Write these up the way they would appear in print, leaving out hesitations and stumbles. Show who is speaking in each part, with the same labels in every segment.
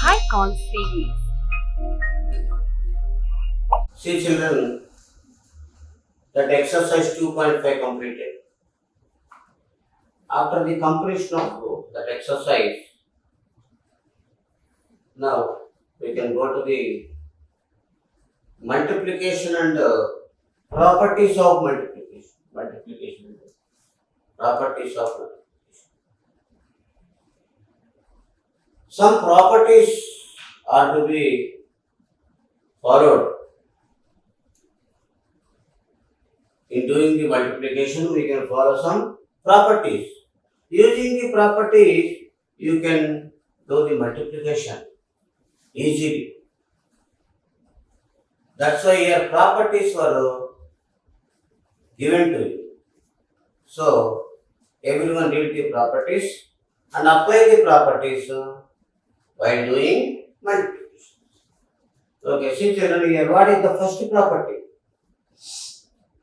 Speaker 1: Icon series.
Speaker 2: See children, that exercise 2.5 completed. After the completion of that exercise, now we can go to the multiplication and properties of multiplication. Multiplication and properties of multiplication. Some properties are to be followed. In doing the multiplication, we can follow some properties. Using the properties, you can do the multiplication easily. That's why your properties were given to you. So, everyone read the properties and apply the properties while doing multiplication. Okay, see children here, what is the first property?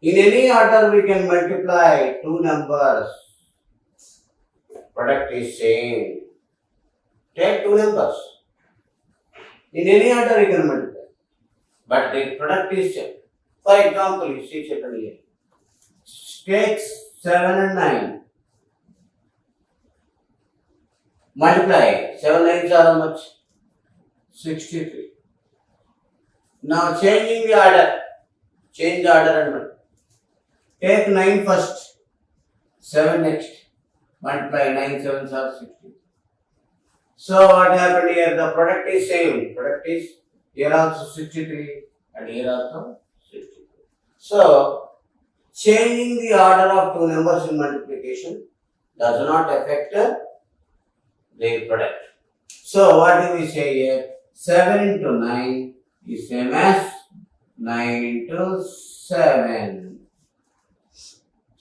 Speaker 2: In any order we can multiply two numbers. Product is same. Take two numbers. In any order you can multiply. But the product is same. For example, you see children here. Take 7 and 9. Multiply. 7 9s are how much? 63. Now changing the order. Change the order and multiply. Take 9 first, 7 next. Multiply 9 7s are 60. So what happened here? The product is same. Product is here also 63 and here also 63. So changing the order of two numbers in multiplication does not affect their product. So what do we say here? 7 into 9 is same as 9 into 7.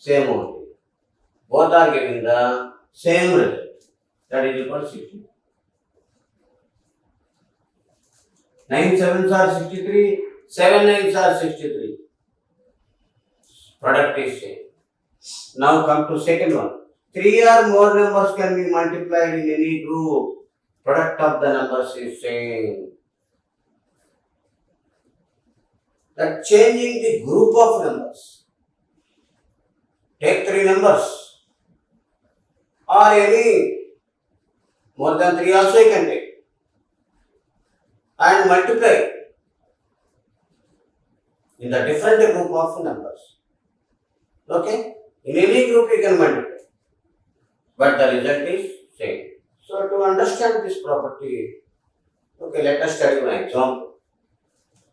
Speaker 2: Same only. Both are giving the same result. That is equal to 60. 9 7s are 63. 7 9s are 63. Product is same. Now come to second one. 3 or more numbers can be multiplied in any group. Product of the numbers is same. That changing the group of numbers. Take 3 numbers or any more than 3 also you can take and multiply in the different group of numbers. Okay? In any group you can multiply, but the result is same. So to understand this property, okay, let us study one example.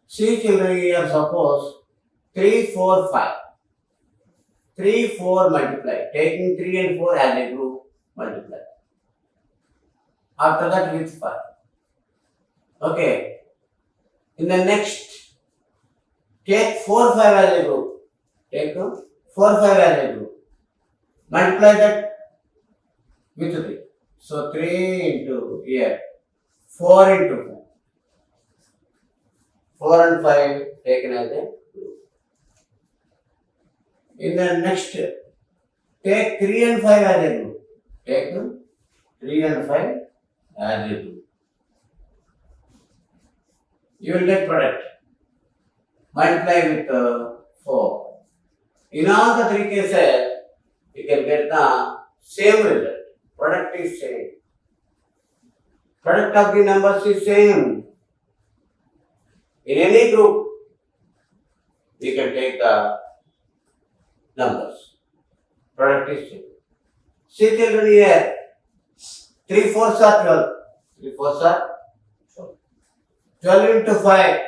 Speaker 2: See children here, suppose 3 4 5. 3 4 multiply. Taking 3 and 4 as a group, multiply. After that with 5. Okay. In the next, take 4 5 as a group. Take 4 5 as a group. Multiply that with 3. So 3 into here. 4 into 5. 4 and 5 taken as a group. In the next, take 3 and 5 as a group. Take 3 and 5 as a group. You will get product. Multiply with 4. In all the 3 cases, you can get the same result. Product is same. Product of the numbers is same. In any group, we can take the numbers. Product is same. See children here. 3 4s are 12. 3 4s are 12. 12 into 5.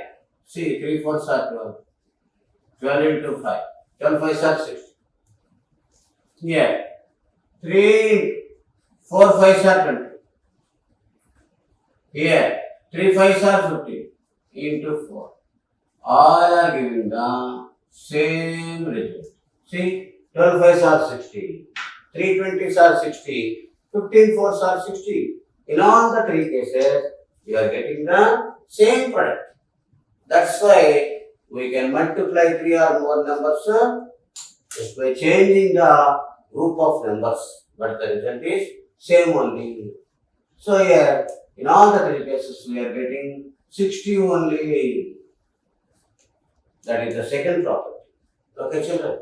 Speaker 2: See, 3 4s are 12. 12 into 5. 12 5s are 60. Here. 3 4 5s are 20. Here. 3 5s are 50. Into 4. All are giving the same result. See, 12 5s are 60, 3 20s are 60, 15 4s are 60. In all the 3 cases, you are getting the same product. That's why we can multiply 3 or more numbers just by changing the group of numbers. But the result is same only. So here In all the three cases, we are getting 60 only. That is the second property. Okay, children.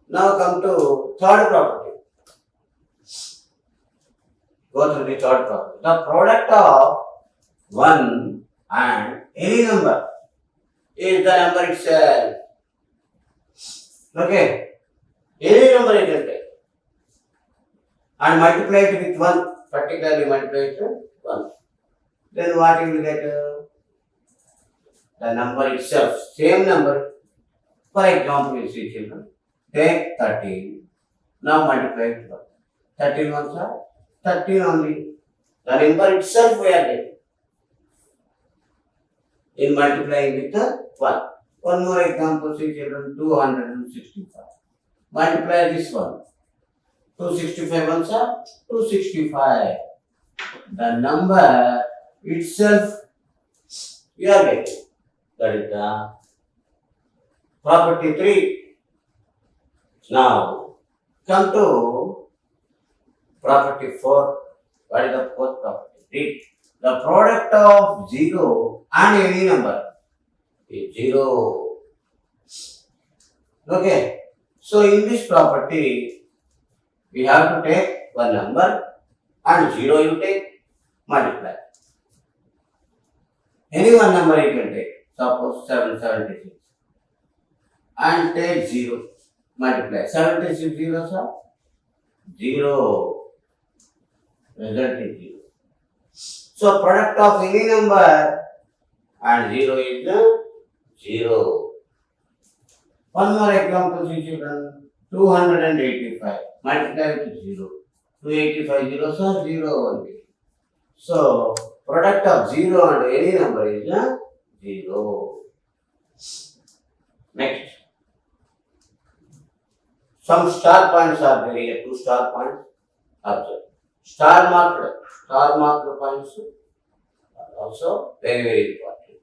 Speaker 2: Now come to third property. Go through the third property. The product of 1 and any number is the number itself. Okay. Any number you can take. And multiply it with 1. Particularly multiply it with 1. Then what you will get? The number itself. Same number. For example, you see children. Take 13. Now multiply it with 1. 13 ones are 13 only. The number itself we are getting. In multiplying with the 1. One more example, see children, 265. Multiply this one. 265 ones are 265. The number itself we are getting. That is the property 3. Now, come to property 4. What is the fourth property? Read. The product of 0 and any number is 0. Okay. So, in this property, we have to take one number and 0 you take, multiply. Any one number you can take. Suppose 776. And take 0. Multiply. 76 zeros are 0. Result is 0. So, product of any number and 0 is 0. One more example, see children. 285. Multiply with 0. 285 zeros are 0 only. So, product of 0 and any number is 0. Next. Some star points are there here. 2 star points. Observe. Star marked points are also very, very important.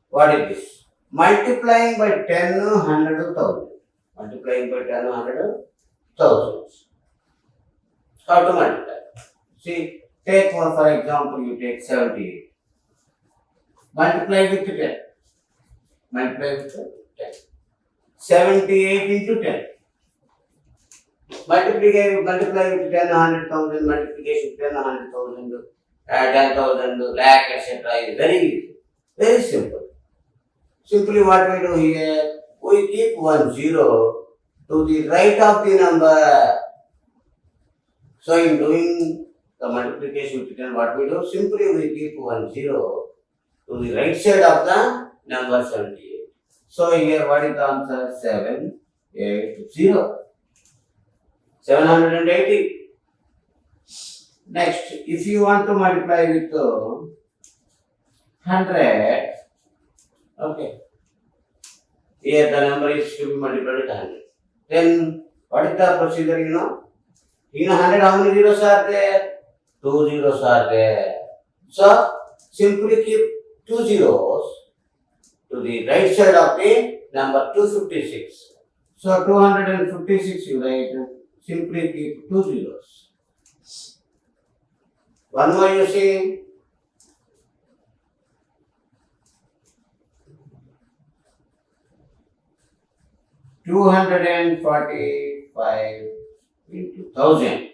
Speaker 2: What is this? Multiplying by 10, 100, 1000. Multiplying by 10, 100, 1000. How to multiply? See, take one for example, you take 78. Multiply with 10. Multiply with 10. 78 into 10. Multiply with 10, 100,000, multiplication 10, 100,000, 10,000, lakh, etc. is very easy. Very simple. Simply what we do here, we keep 1 0 to the right of the number. So in doing the multiplication with 10, what we do, simply we keep 1 0 to the right side of the number 78. So here what is the answer? 780. 780. Next, if you want to multiply with 100, okay, here the number is to be multiplied with 100. Then, what is the procedure, you know? In 100, how many zeros are there? 2 zeros are there. So, simply keep 2 zeros to the right side of the number 256. So, 256 you write. Simply keep 2 zeros. One more you see. $245 into 1000.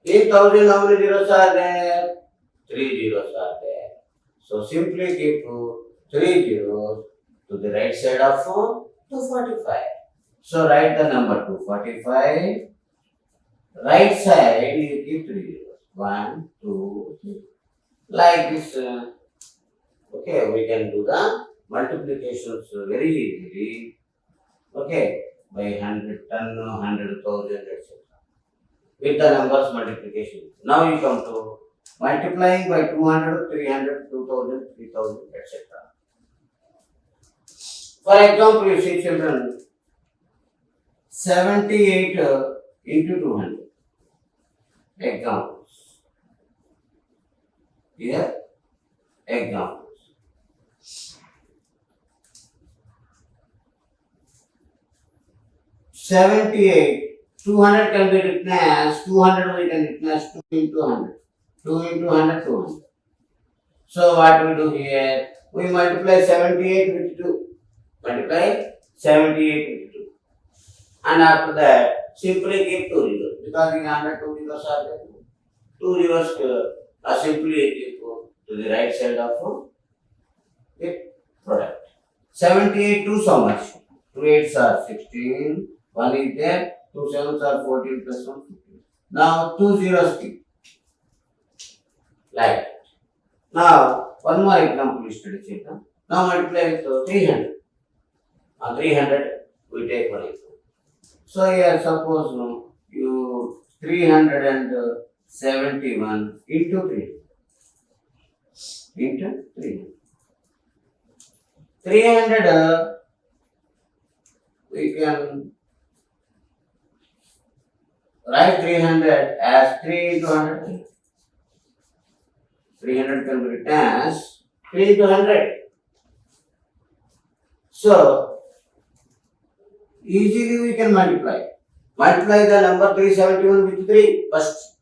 Speaker 2: In 1000, how many zeros are there? 3 zeros are there. So simply keep 3 zeros to the right side of 245. So write the number 245. Right side you keep 3 zeros. 1, 2, 3. Like this. Okay, we can do the multiplications very easily. Okay, by 100, 10, 100,000, etc. With the numbers multiplication. Now you come to multiplying by 200, 300, 2000, 3000, etc. For example, you see children, 78 into 200. Examples. Here, examples. 78, 200 can be written as 200 we can written as 2 into 100. 2 into 100, 200. So what we do here? We multiply 78 with 2. Multiply 78 with 2. And after that, simply keep 2 zeros. Because in 100, 2 zeros are there. 2 zeros are simply keep to the right side of the product. 78 2 so much? 2 8s are 16. 1 is there. 2 7s are 14 plus 1 15. Now 2 zeros keep. Like that. Now one more example we study. Now multiply with 300. On 300 we take one example. So here suppose you 371 into 3 into 300. 300 we can write 300 as 3 into 100. 300 can be written as 3 into 100. So easily we can multiply. Multiply the number 371 with 3 first.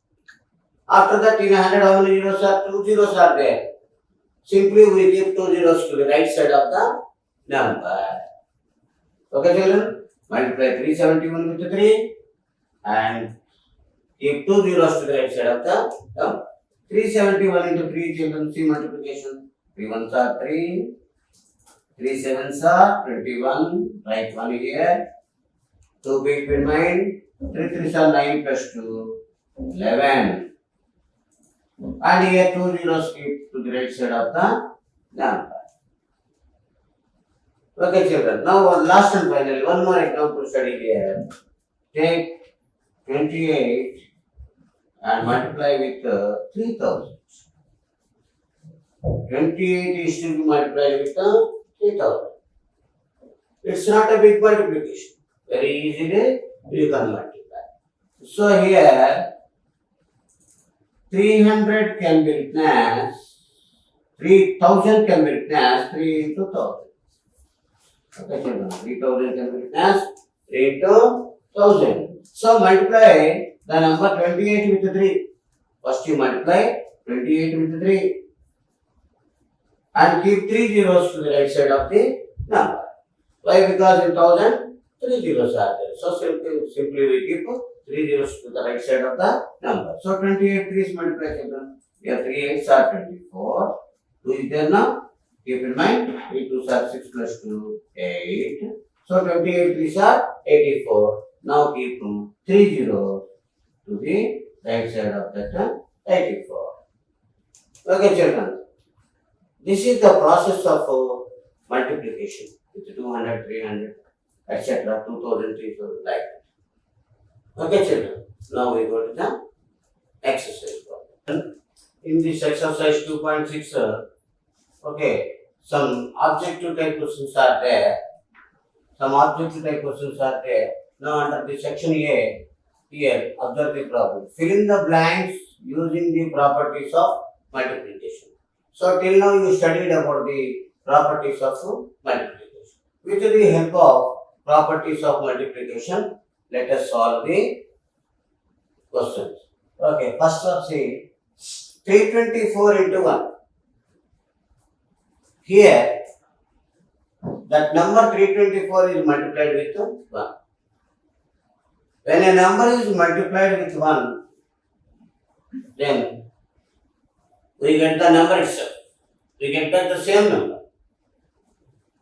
Speaker 2: After that in 100 how many zeros are? 2 zeros are there. Simply we give 2 zeros to the right side of the number. Okay children? Multiply 371 with 3 and give 2 zeros to the right side of the number. 371 into 3 children, see multiplication. 3 ones are 3. 3 sevens are 21. Write 1 here. 2 big in mind. 3 3s are 9 plus 2. 11. And here 2 zeros keep to the right side of the number. Okay children, now last and finally one more example study here. Take 28 and multiply with 3000. 28 is to be multiplied with 3000. It's not a big multiplication. Very easily you can multiply. So here 300 can be written as 3000 can be written as 3 into 1000. Okay, children, 3000 can be written as 3 into 1000. So multiply the number 28 with 3. First you multiply 28 with 3 and keep 3 zeros to the right side of the number. Why? Because in 1000 3 zeros are there. So simply we keep 3 zeros to the right side of the number. So 28 3 is multiplied children. Here 3 8s are 24. 2 is there now. Keep in mind 3 2s are 6 plus 2 8. So 28 3s are 84. Now keep 3 zeros to the right side of that 84. Okay children. This is the process of multiplication with 200, 300, etc. 2000, 3000 like that. Okay children. Now we go to the exercise problem. In this exercise 2.6, okay, some objective type questions are there. Now under the section A, here observe the problem. Fill in the blanks using the properties of multiplication. So till now you studied about the properties of multiplication. With the help of properties of multiplication, let us solve the questions. Okay, first one see 324 into 1. Here that number 324 is multiplied with 1. When a number is multiplied with 1, then we get the number itself. We get back the same number.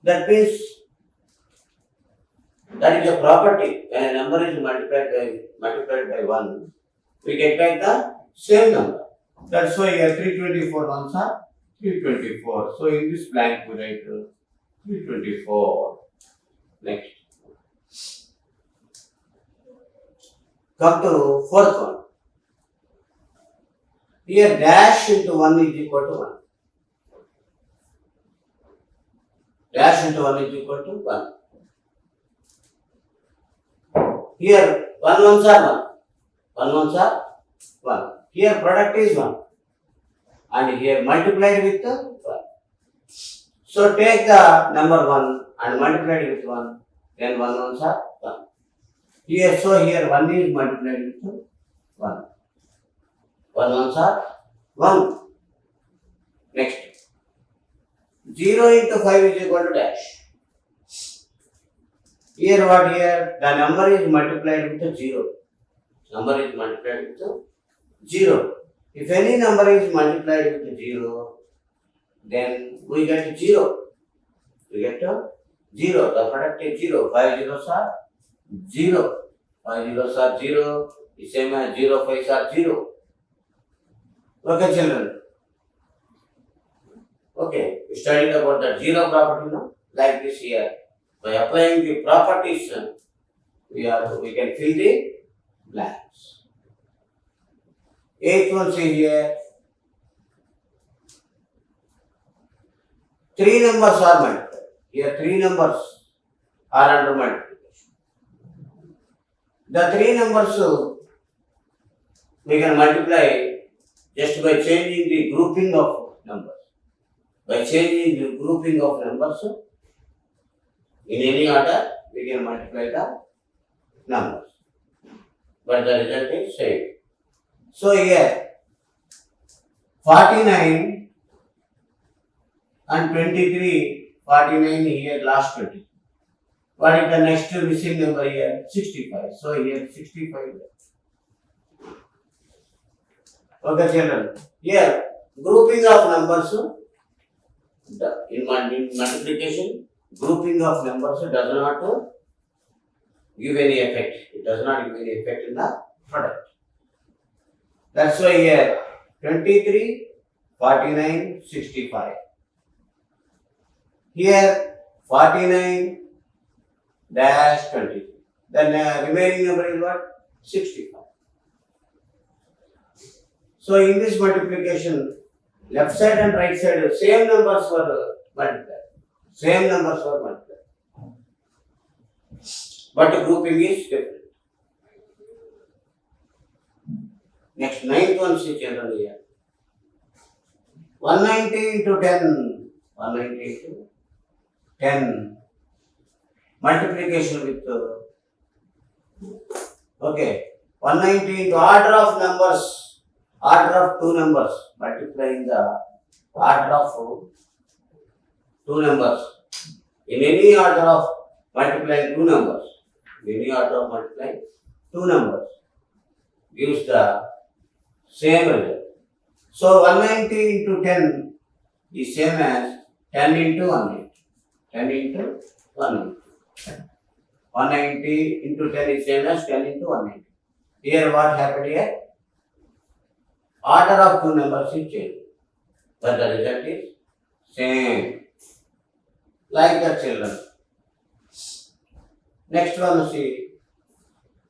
Speaker 2: That means that is a property. When a number is multiplied by 1, we get back the same number. That's why here 324 ones are 324. So in this blank we write 324. Next. Come to fourth one. Here dash into 1 is equal to 1. Dash into 1 is equal to 1. Here 1 ones are 1. 1 ones are 1. Here product is 1. And here multiplied with 1. So take the number 1 and multiply it with 1. Then 1 ones are 1. Here 1 is multiplied with 1. 1 ones are 1. Next. 0 into 5 is equal to dash. Here what here? The number is multiplied with 0. Number is multiplied with 0. If any number is multiplied with 0, then we get 0. We get 0. The product is 0. 5 zeros are 0. 5 zeros are 0. The same as 0 5s are 0. Okay, children. Okay, we studied about the 0 property now. Like this here. By applying the properties, we can fill the blanks. 8th one, see here. 3 numbers are multiplied. Here 3 numbers are under multiplication. The 3 numbers we can multiply just by changing the grouping of numbers. By changing the grouping of numbers in any order, we can multiply the numbers. But the result is same. So here 49 and 23, 49 here last 20. What is the next missing number here? 65. So here 65. Okay, children. Here grouping of numbers in multiplication, grouping of numbers does not give any effect. It does not give any effect in the product. That's why here 23, 49, 65. Here 49 dash 23. Then remaining number is what? 65. So in this multiplication, left side and right side, same numbers were multiplied. Same numbers were multiplied. But the grouping is different. Next, 9th one, see children here. 190 into 10. 190 into 10. Multiplication with, okay, 190 into order of numbers, order of 2 numbers, multiplying the order of 2 numbers. In any order of multiplying 2 numbers, gives the same result. So 190 into 10 is same as 10 into 180. 10 into 180. 190 into 10 is same as 10 into 180. Here what happened here? Order of 2 numbers is changed. But the result is same. Like the children. Next one, see.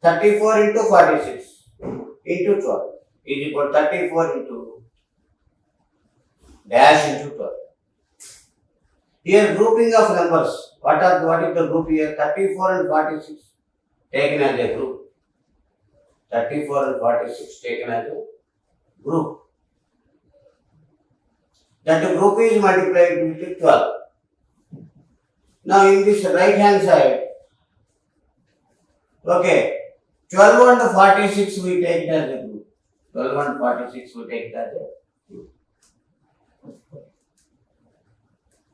Speaker 2: 34 into 46 into 12 is equal to 34 into dash into 12. Here grouping of numbers. What is the group here? 34 and 46 taken as a group. 34 and 46 taken as a group. That group is multiplied with 12. Now in this right hand side, okay, 12 and 46 we take it as a group. 12 and 46 we take it as a group.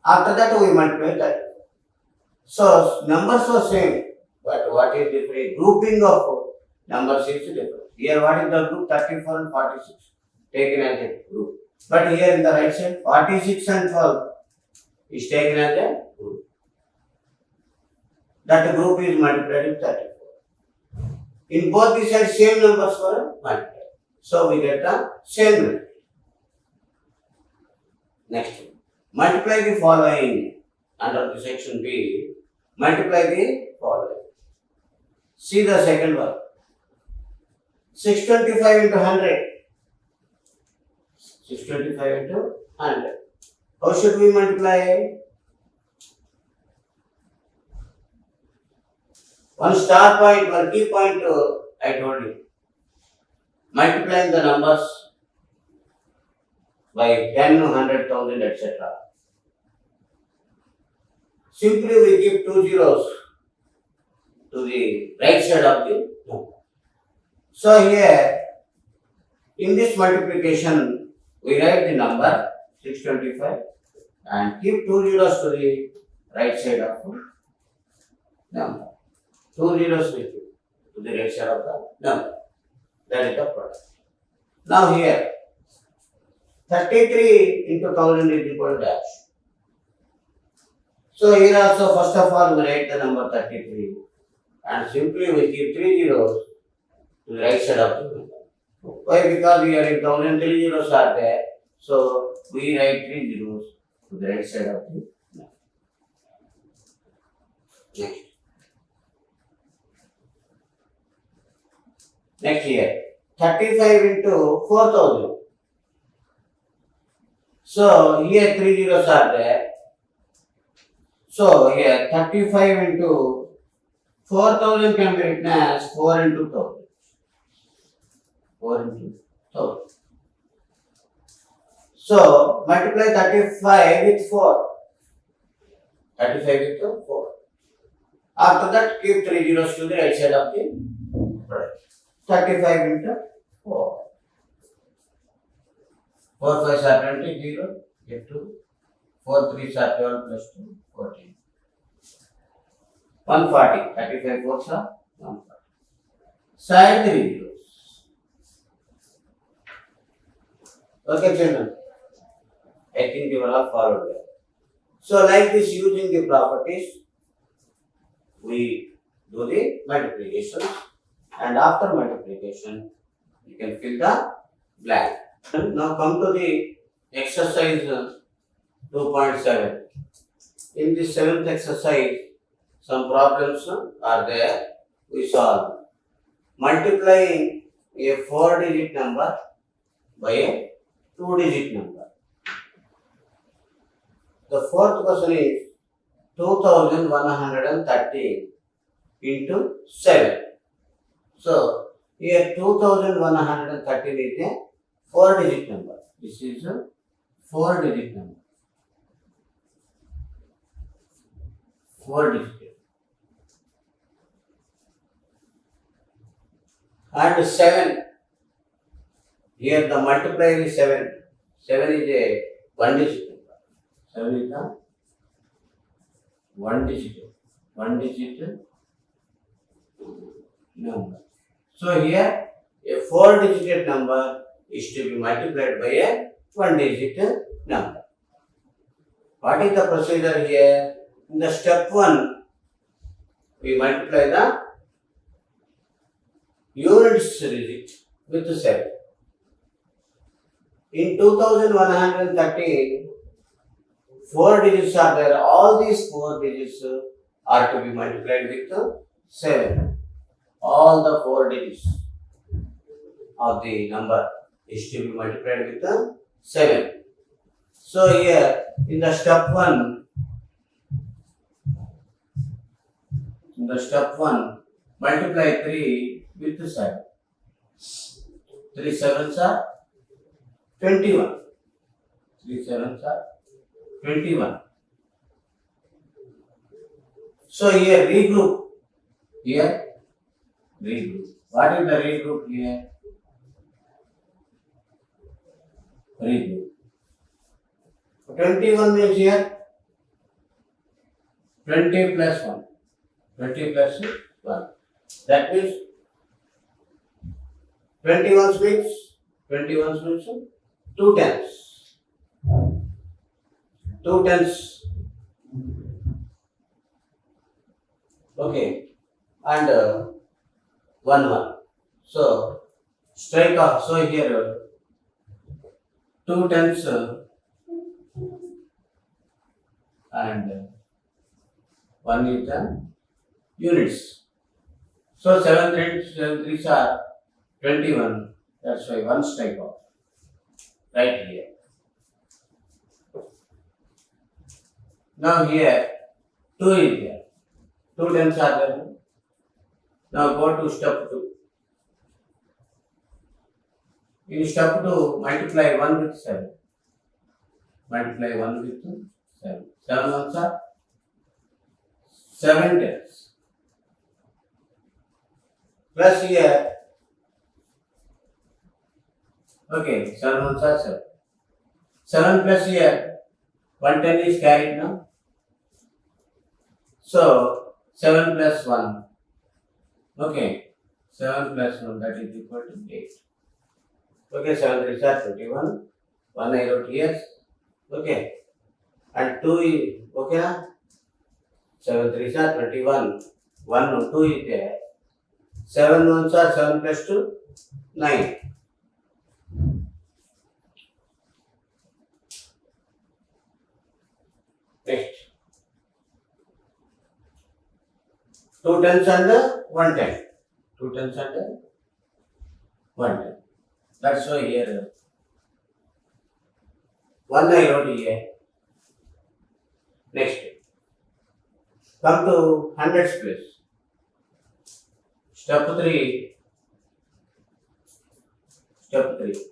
Speaker 2: After that we multiply that. So numbers are same, but what is different? Grouping of numbers is different. Here what is the group? 34 and 46 taken as a group. But here in the right side, 46 and 12 is taken as a group. That group is multiplied with 34. In both the sides, same numbers were multiplied. So we get the same result. Next, multiply the following under the section B. Multiply the following. See the second one. 625 into 100. 625 into 100. How should we multiply? One star point, one key point I told you. Multiplying the numbers by 10, 100,000, etc. Simply we give 2 zeros to the right side of the number. So here, in this multiplication, We write the number 625 and keep 2 zeros to the right side of the number. 2 zeros to the right side of the number. That is the product. Now here 33 into 1000 is equal to dash. So here also first of all we write the number 33 and simply we keep 3 zeros to the right side of the number. Why? Because here in 1000 3 zeros are there. So we write 3 zeros to the right side of the number. Next here 35 into 4000. So here 3 zeros are there. So here 35 into 4000 can be written as 4 into 1000. 4 into 1000. So multiply 35 with 4. 35 with 4. After that keep 3 zeros to the right side of the product. 35 into 4. 4 5s are 20, 0, get 2. 4 3s are 12 plus 2, 14. 140. 35 4s are 140. Side 3 zeros. Okay, children. I think you will all follow that. So, like this, using the properties, we do the multiplication, and after multiplication, you can fill the blank. Now, come to the exercise 2.7. In the seventh exercise, some problems are there. We solve multiplying a 4-digit number by a 2-digit number. The fourth question is 2130 into 7. So, here 2113 is a 4-digit number. This is a 4-digit number. 4-digit. And 7. Here the multiplier is 7. 7 is a 1-digit number. 7 is a 1-digit number. So here a 4-digit number is to be multiplied by a 1-digit number. What is the procedure here? In the step 1, we multiply the units digit with 7. In 2113, 4 digits are there. All these 4 digits are to be multiplied with 7. All the 4 digits of the number is to be multiplied with 7. So here in the step 1, multiply 3 with 7. 3 sevens are 21. 3 sevens are 21. So here regroup. What is the regroup here? Regroup. 21 means here 20 plus 1. 20 plus 1. That means 21 means 2 tens. 2 tens. Okay. And 1. So strike off. So here 2 tens and 1 is the units. So 7 3s are 21. That's why 1 strike off. Right here. Now here 2 is there. 2 tens are there. Now go to step 2. In step 2, multiply 1 with 7. Multiply 1 with 7. 7 ones are 7 tens. Plus here, okay, 7 ones are 7. 7 plus here, 110 is carried now. So 7 plus 1. Okay. 7 plus 1, that is equal to 8. Okay, 7 3 are 21. 1 I wrote here. Okay. And 2 is, okay. 7 3 are 21. 1 and 2 is there. 7 1s are 7 plus 2, 9. Next. 2 tens and 1 10. 2 tens and 1 10. That's why here 1 I wrote here. Next. Come to hundreds place. Step 3. Step 3.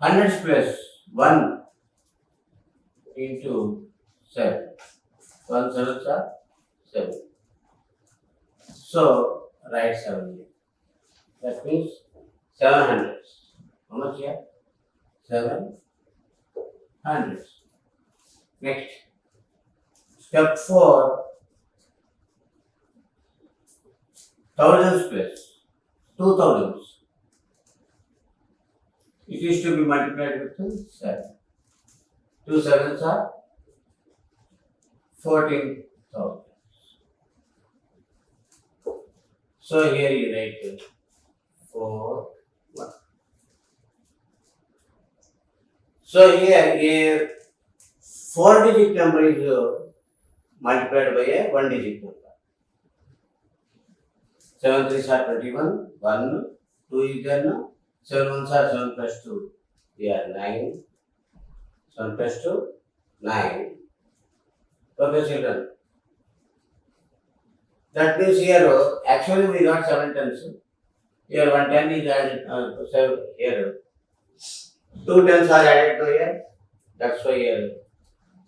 Speaker 2: Hundreds place 1 into 7. 1 7s are 7. So write 7 here. That means 7 hundreds. How much here? 7 hundreds. Next. Step 4. Thousands place. 2 thousands. It is to be multiplied with 7. 2 sevens are 14,000. So here you write 4 1. So here 4-digit number is multiplied by a 1-digit number. 7 3s are 21. 1 2 is there now. 7 1s are 7 plus 2. They are 9. 7 plus 2, 9. Okay, children. That means here, actually we got 7 tens. Here 1 10 is added, 7 here. 2 tens are added to here. That's why here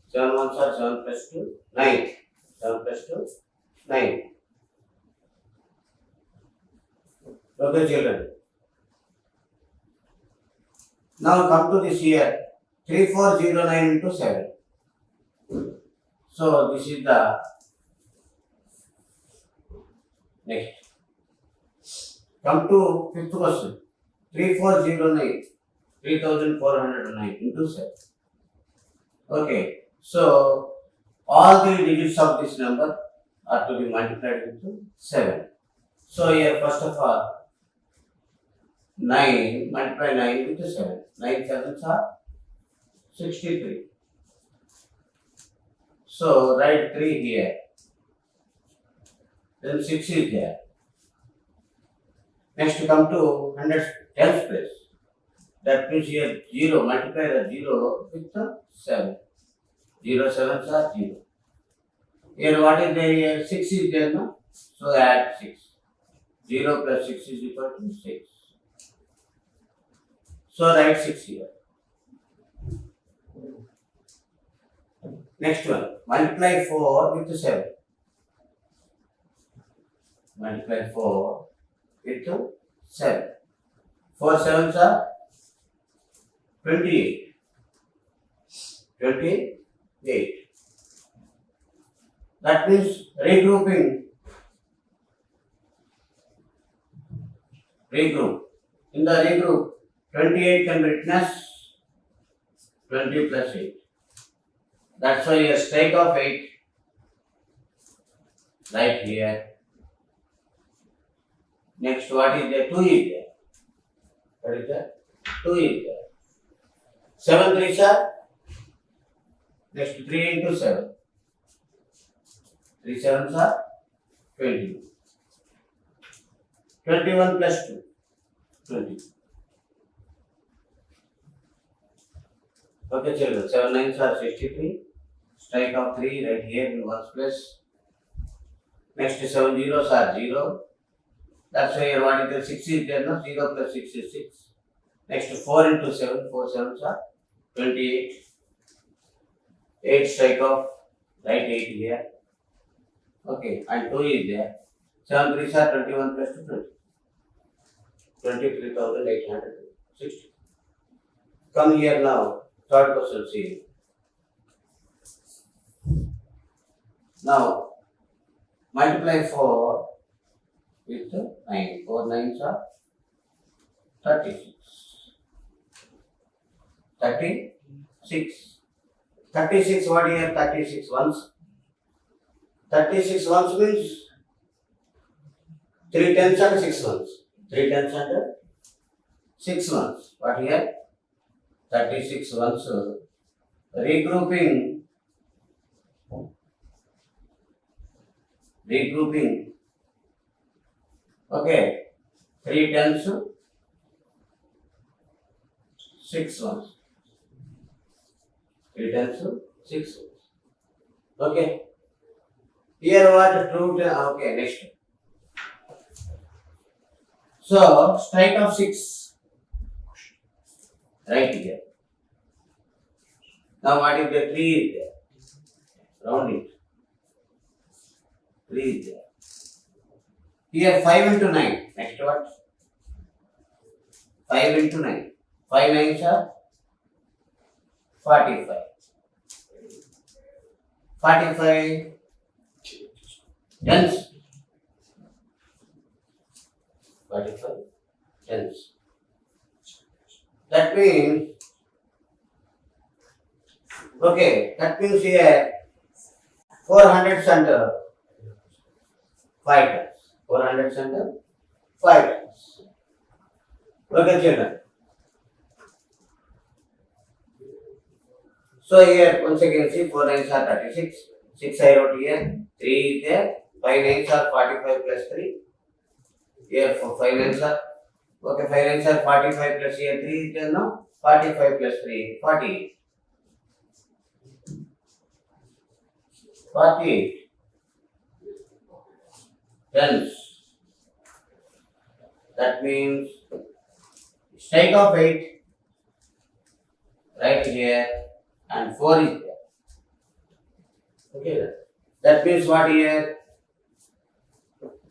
Speaker 2: 7 1s are 7 plus 2, 9. 7 plus 2, 9. Okay, children. Now come to this here. 3409 into 7. So this is the next. Come to fifth question. 3409. 3409 into 7. Okay. So all the digits of this number are to be multiplied with 7. So here first of all 9 multiply 9 with 7. 9 sevens are 63. So write 3 here. Then 6 is there. Next come to hundreds tens place. That means here 0, multiply the 0 with 7. 0 sevens are 0. Here what is there here? 6 is there no? So add 6. 0 plus 6 is equal to 6. So write 6 here. Next one, multiply 4 with 7. Multiply 4 with 7. 4 sevens are 28. 28. That means regrouping. Regroup. In the regroup, 28 can be written as 20 plus 8. That's why a strike of 8 right here. Next, what is there? 2 is there. What is that? 2 is there. 7 3s are next 3 into 7. 3 sevens are 20. 21 plus 2. 20. Okay, children. 7 9s are 63. Strike of 3 right here in ones place. Next 7 zeros are 0. That's why here what is there? 6 is there, no? 0 plus 6 is 6. Next 4 into 7. 4 sevens are 28. 8 strike of right 8 here. Okay, and 2 is there. 7 3s are 21 plus 2 20. 23,800. 60. Come here now. Third question, see. Now, multiply 4 with 9. 4 9s are 36. 36. 36, what here? 36 ones. 36 ones means 3 tens and 6 ones. 3 tens and 6 ones. What here? 36 ones. Regrouping. Okay. 3 tens, 6 ones. 3 tens, 6 ones. Okay. Here what? True. Okay, next. So, strike of 6. Right here. Now what is the 3 is there? Round it. 3 is there. Here 5 into 9. Next what? 5 into 9. 5 9s are 45. 45 tens. 45 tens. That means, okay, that means here 400 and 5 tens. 400 and 5 tens. Okay, children. So here once again see 4 9s are 36. 6 I wrote here. 3 is there. 5 9s are 45 plus 3. Here for 5 9s are, okay, 5 9s are 45 plus here 3 is there now. 45 plus 3, 48. 48 tens. That means strike of 8 right here and 4 is there. Okay, that means what here?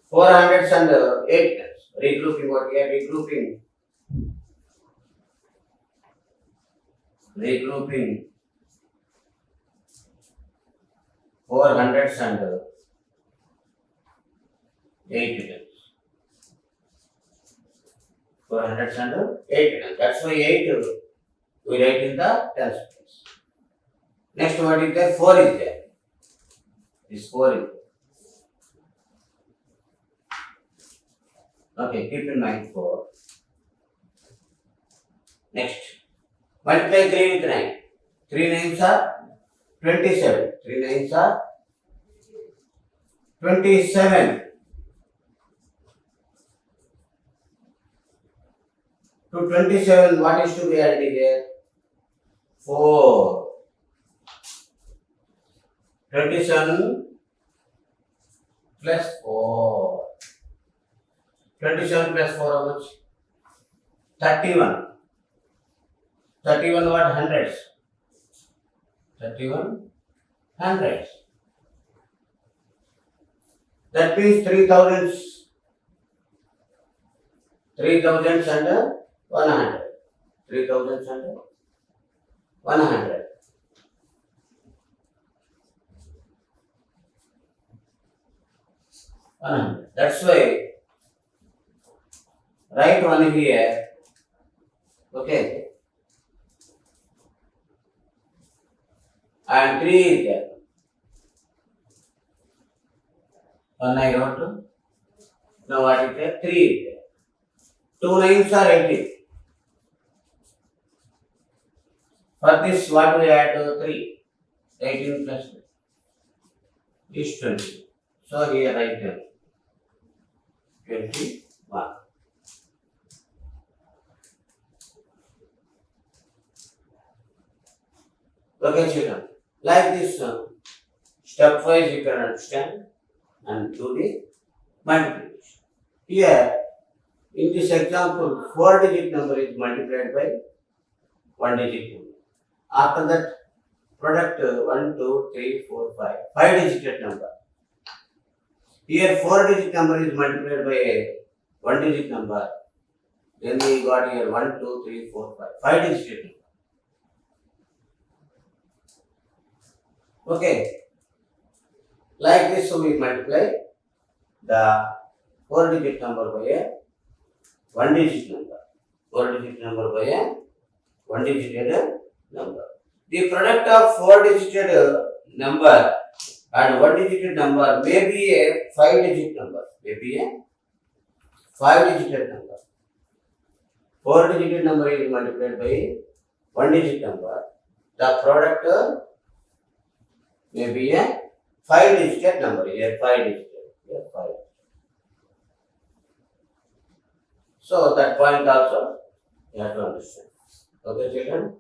Speaker 2: 400 and 8 tens. Regrouping what here? Regrouping 400 and 8 tens. 400 and 8 tens. That's why 8 we write in the tens place. Next what is there? 4 is there. This 4 is there. Okay, keep in mind 4. Next, multiply 3 with 9. 3 9s are 27. 3 9s are 27. To 27, what is to be added here? 4. 27 plus 4. 27 plus 4 how much? 31. 31 what? Hundreds. 31 hundreds. That means 3000s. 3000s and 100. 3000s and 100. That's why write one here. Okay. And 3 is there. 1 I wrote. Now what is there? 3 is there. 2 9s are 18. For this what we add? 3. 18 plus 3 is 20. So here write 21. Okay, children. Like this, stepwise you can understand and do the multiplication. Here, in this example, 4-digit number is multiplied by 1-digit number. After that, product 1, 2, 3, 4, 5. 5-digit number. Here, 4-digit number is multiplied by a 1-digit number. Then we got here 1, 2, 3, 4, 5. 5 digit number. Okay. Like this, so we multiply the 4-digit number by a 1-digit number. 4-digit number by a 1-digit number. The product of 4-digit number and 1-digit number may be a 5-digit number. May be a 5-digit number. 4-digit number is multiplied by 1-digit number. The product may be a 5-digit number. Here 5-digit. Here 5. So that point also you have to understand. Okay, children.